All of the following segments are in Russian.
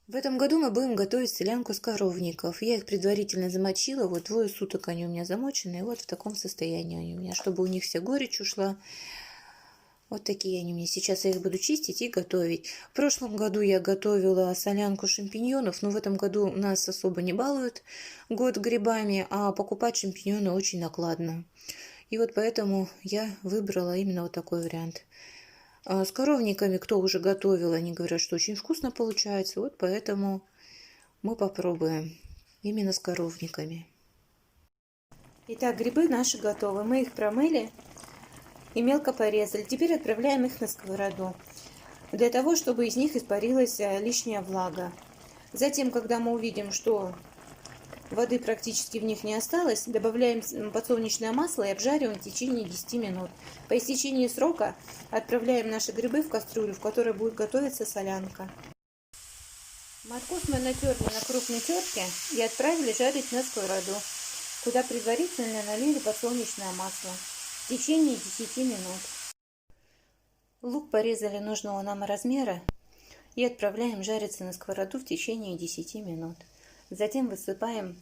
В этом году мы будем готовить селянку с коровников. Я их предварительно замочила, вот 2 суток они у меня замочены, и вот в таком состоянии они у меня, чтобы у них вся горечь ушла. Вот такие они у меня. Сейчас я их буду чистить и готовить. В прошлом году я готовила солянку шампиньонов, но в этом году нас особо не балуют год грибами, а покупать шампиньоны очень накладно. И вот поэтому я выбрала именно вот такой вариант. С коровниками, кто уже готовил, они говорят, что очень вкусно получается. Вот поэтому мы попробуем именно с коровниками. Итак, грибы наши готовы. Мы их промыли и мелко порезали. Теперь отправляем их на сковороду, для того, чтобы из них испарилась лишняя влага. Затем, когда мы увидим, что воды практически в них не осталось, добавляем подсолнечное масло и обжариваем в течение 10 минут. По истечении срока отправляем наши грибы в кастрюлю, в которой будет готовиться солянка. Морковь мы натерли на крупной терке и отправили жарить на сковороду, куда предварительно налили подсолнечное масло в течение 10 минут. Лук порезали нужного нам размера и отправляем жариться на сковороду в течение 10 минут. Затем высыпаем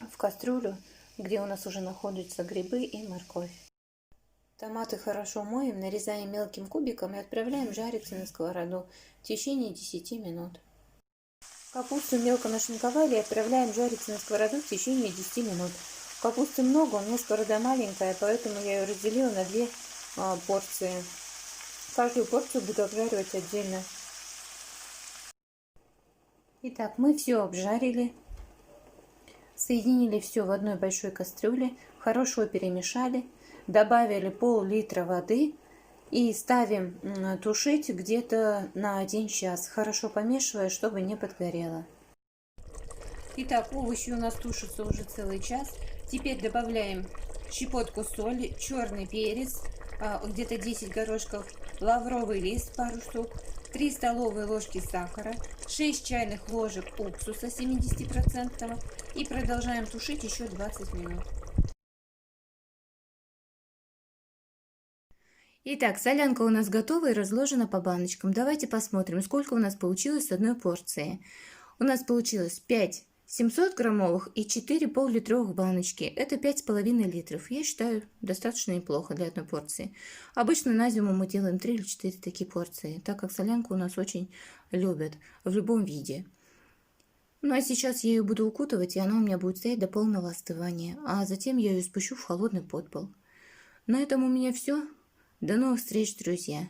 в кастрюлю, где у нас уже находятся грибы и морковь. Томаты хорошо моем, нарезаем мелким кубиком и отправляем жариться на сковороду в течение 10 минут. Капусту мелко нашинковали и отправляем жариться на сковороду в течение 10 минут. Капусты много, у меня сковорода маленькая, поэтому я ее разделила на 2 порции. Каждую порцию буду обжаривать отдельно. Итак, мы все обжарили, соединили все в одной большой кастрюле, хорошо перемешали, добавили пол-литра воды и ставим тушить где-то на 1 час, хорошо помешивая, чтобы не подгорело. Итак, овощи у нас тушатся уже целый час. Теперь добавляем щепотку соли, черный перец, где-то 10 горошков, лавровый лист пару штук, 3 столовые ложки сахара, 6 чайных ложек уксуса 70% и продолжаем тушить еще 20 минут. Итак, солянка у нас готова и разложена по баночкам. Давайте посмотрим, сколько у нас получилось с одной порции. У нас получилось 5 700 граммовых и 4 пол-литровых баночки. Это 5,5 литров. Я считаю, достаточно неплохо для одной порции. Обычно на зиму мы делаем 3 или 4 такие порции, так как солянку у нас очень любят в любом виде. Ну а сейчас я ее буду укутывать, и она у меня будет стоять до полного остывания. А затем я ее спущу в холодный подпол. На этом у меня все. До новых встреч, друзья!